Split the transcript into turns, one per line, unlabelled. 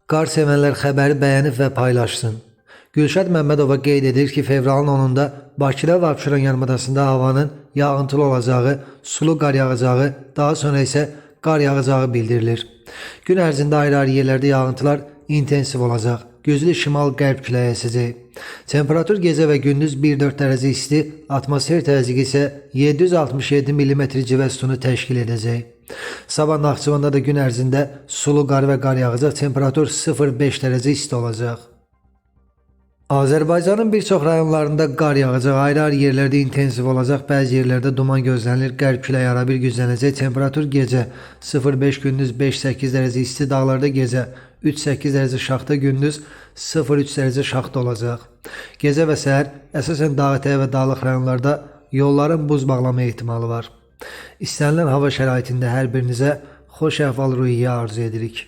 Qar sevənlər xəbəri bəyənib və paylaşsın. Gülşad Məmmədova qeyd edir ki, fevralın 10-da Bakıda və Abşeron yarımadasında havanın yağıntılı olacağı, sulu qar yağacağı, daha sonra isə qar yağacağı bildirilir. Gün ərzində ayrı-ayrı yerlərdə yağıntılar intensiv olacaq. Güclü şimal-qərb küləyi əsəcək. Temperatur gecə və gündüz 1-4 dərəcə isti, atmosfer təzyiqi isə 767 mm civə sütunu təşkil edəcək. Sabah Naxçıvanda da gün ərzində sulu qar və qar yağacaq, temperatur 0-5 dərəcə isti olacaq. Azərbaycanın bir çox rayonlarında qar yağacaq, ayrı-ayrı yerlərdə intensiv olacaq, bəzi yerlərdə duman gözlənilir, qərb küləyi arabir güclənəcək, temperatur gecə 0-5, gündüz 5-8 dərəcə isti, dağlarda gecə 3-8 dərəcə şaxta, gündüz 0-3 dərəcə şaxta olacaq. Gecə və səhər əsasən dağ-ətəyi və dağlıq rayonlarda yolların buz bağlama ehtimalı var. İstənilən hava şəraitində hər birinizə xoş əhval-ruhiyyə arzu edirik.